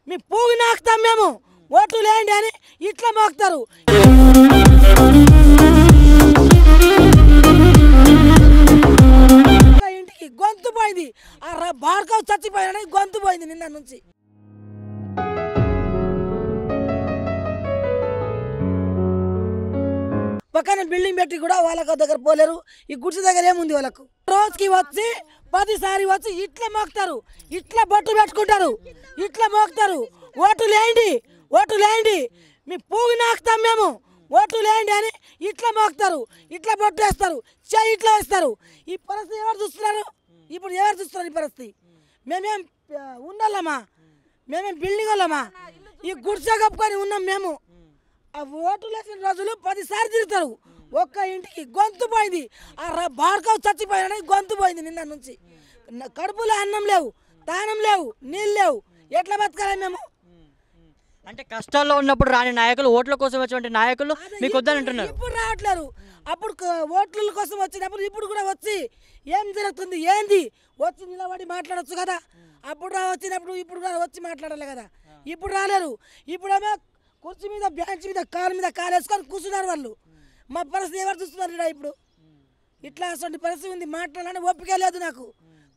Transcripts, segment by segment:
మీ పువ్వు నాకుతాం మేము ఓట్లు లేండి అని ఇట్లా మోగుతారు. ఇంటికి గొంతు పోయింది, ఆ బార్కవ్ చచ్చిపోయాడని గొంతు పోయింది నిన్న నుంచి. పక్కన బిల్డింగ్ పెట్టి కూడా వాళ్ళకు దగ్గర పోలేరు. ఈ గుడిసె దగ్గర ఏముంది వాళ్ళకు? రోజుకి వచ్చి 10 సారి వచ్చి ఇట్లా మోగుతారు, ఇట్లా బొట్టు పెట్టుకుంటారు, ఇట్లా మోగుతారు. ఓట్లు లేండి, ఓట్లు లేండి, మీ పువ్వు నాకుతాం మేము ఓట్లు లేండి అని ఇట్లా మోగుతారు, ఇట్లా బొట్టు వేస్తారు, చెయ్యి ఇట్లా వేస్తారు. ఈ పరిస్థితి ఎవరు చూస్తున్నారు? ఇప్పుడు ఎవరు చూస్తున్నారు ఈ పరిస్థితి? మేమేం ఉండాలమ్మా, మేమేం బిల్డింగ్ వాళ్ళమా? ఈ గుడిసె కప్పుకొని ఉన్నాం మేము. ఆ ఓట్లు వేసిన రోజులు 10 సార్లు తిరుగుతారు. ఒక్క ఇంటికి గొంతు పోయింది, ఆ బార్కవ్ చచ్చిపోయాడని గొంతు పోయింది నిన్న నుంచి. కడుపులో అన్నం లేవు, తానం లేవు, నీళ్ళు లేవు, ఎట్లా బతకాలి మేము? అంటే కష్టాల్లో ఉన్నప్పుడు రాని నాయకులు, ఓట్ల కోసం వచ్చిన నాయకులు మీకు వద్దని అంటున్నారు. ఇప్పుడు రావట్లేరు. అప్పుడు ఓట్ల కోసం వచ్చినప్పుడు ఇప్పుడు కూడా వచ్చి ఏం జరుగుతుంది ఏంది వచ్చి నిలబడి మాట్లాడచ్చు కదా. అప్పుడు వచ్చినప్పుడు ఇప్పుడు కూడా వచ్చి మాట్లాడాలి కదా. ఇప్పుడు రాలేరు. ఇప్పుడేమో కుర్చీ మీద బెంచ్ మీద కాలు వేసుకొని కూర్చున్నారు వాళ్ళు. మా పరిస్థితి ఎవరు చూస్తున్నారు ఇప్పుడు? ఇట్లా అసలు పరిస్థితి ఉంది. మాట్లాడాలని ఓపిక లేదు నాకు.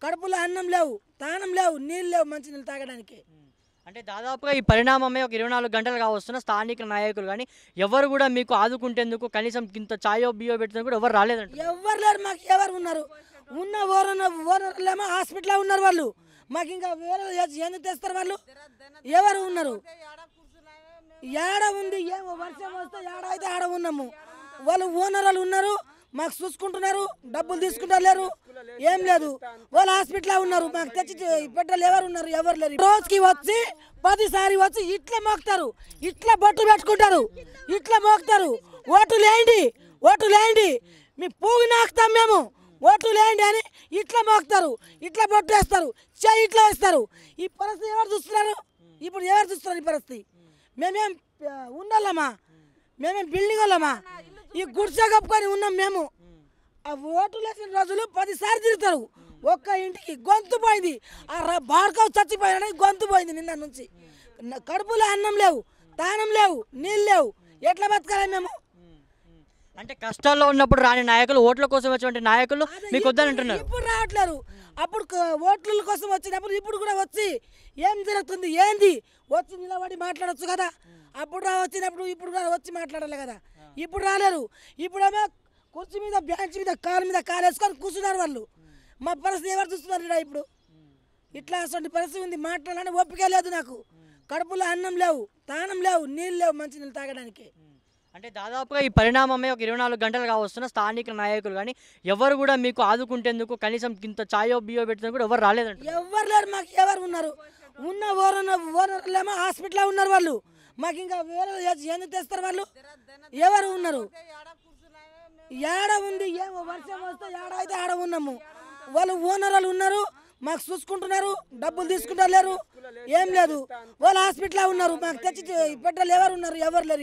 కడుపులో అన్నం లేవు, తానం లేవు, నీళ్ళు లేవు, మంచి నీళ్ళు తాగడానికి. అంటే దాదాపుగా ఈ పరిణామమే ఒక 24 గంటలుగా వస్తున్న స్థానిక నాయకులు కానీ ఎవరు కూడా మీకు ఆదుకుంటేందుకు కనీసం ఇంత ఛాయో బియ్యో పెట్టిన కూడా ఎవరు రాలేదంట. ఎవరు లేరు. మాకు ఎవరు ఉన్నారు? ఉన్న ఓనర్లేమో హాస్పిటల్లో ఉన్నారు వాళ్ళు. మాకు ఇంకా వేరే ఎందుకు తెస్తారు వాళ్ళు? ఎవరు ఉన్నారు? ఏడ ఉంది? ఏమో వర్షం వస్తే ఏడ అయితే ఆడ ఉన్నాము. వాళ్ళు ఓనర్ వాళ్ళు ఉన్నారు, మాకు చూసుకుంటున్నారు, డబ్బులు తీసుకుంటారు లేరు, ఏం లేదు. వాళ్ళు హాస్పిటల్లో ఉన్నారు, మాకు తెచ్చి పెట్టాలి. ఎవరు ఉన్నారు? ఎవరు లేరు. రోజుకి వచ్చి 10 సారి వచ్చి ఇట్లా మోగుతారు, ఇట్లా బొట్టు పెట్టుకుంటారు, ఇట్లా మోగుతారు. ఓట్లు లేండి, ఓట్లు లేండి, మీ పువ్వు నాకుతాం మేము ఓట్లు లేండి అని ఇట్లా మోగుతారు, ఇట్లా బొట్టు వేస్తారు, చెయ్యి ఇట్లా వేస్తారు. ఈ పరిస్థితి ఎవరు చూస్తున్నారు? ఇప్పుడు ఎవరు చూస్తున్నారు ఈ పరిస్థితి? మేమేం ఉండాలమ్మా, మేమేం బిల్డింగ్ వాళ్ళమా? ఈ గుడిసె కప్పుకొని ఉన్నాం మేము. ఆ ఓట్లు వేసిన రోజులు 10 సార్లు తిరుగుతారు. ఒక్క ఇంటికి గొంతు పోయింది, ఆ బార్కవ్ చచ్చిపోయాడని గొంతు పోయింది నిన్న నుంచి. కడుపులో అన్నం లేవు, తానం లేవు, నీళ్ళు లేవు, ఎట్లా బతకాలి మేము? అంటే కష్టాల్లో ఉన్నప్పుడు రాని నాయకులు, ఓట్ల కోసం వచ్చిన నాయకులు మీకు వద్దని అంటున్నారు. ఇప్పుడు రావట్లేరు. అప్పుడు ఓట్ల కోసం వచ్చినప్పుడు ఇప్పుడు కూడా వచ్చి ఏం జరుగుతుంది ఏంది వచ్చి నిలబడి మాట్లాడచ్చు కదా. అప్పుడు వచ్చినప్పుడు ఇప్పుడు కూడా వచ్చి మాట్లాడాలి కదా. ఇప్పుడు రాలేరు. ఇప్పుడేమో కుర్చీ మీద బెంచ్ మీద కాలు వేసుకొని కూర్చున్నారు వాళ్ళు. మా పరిస్థితి ఎవరు చూస్తున్నారు ఇప్పుడు? ఇట్లా అసలు పరిస్థితి ఉంది. మాట్లాడాలని ఓపిక లేదు నాకు. కడుపులో అన్నం లేవు, తానం లేవు, నీళ్ళు లేవు, మంచి నీళ్ళు తాగడానికి. అంటే దాదాపుగా ఈ పరిణామమే ఒక 24 గంటలుగా వస్తున్న స్థానిక నాయకులు కానీ ఎవరు కూడా మీకు ఆదుకుంటేందుకు కనీసం ఇంత ఛాయో బియ్యో పెట్టిన కూడా ఎవరు రాలేదంట. ఎవరు లేరు. మాకు ఎవరు ఉన్నారు? ఉన్న ఓనర్లేమో హాస్పిటల్లో ఉన్నారు వాళ్ళు. మాకు ఇంకా వేరే ఎందుకు తెస్తారు వాళ్ళు? ఎవరు ఉన్నారు? ఏడ ఉంది? ఏమో వర్షం వస్తే ఏడ అయితే ఆడ ఉన్నాము. వాళ్ళు ఓనర్ వాళ్ళు ఉన్నారు, మాకు చూసుకుంటున్నారు, డబ్బులు తీసుకుంటారు లేరు, ఏం లేదు. వాళ్ళు హాస్పిటల్లో ఉన్నారు, మాకు తెచ్చి పెట్టాలి. ఎవరు ఉన్నారు? ఎవరు లేరు.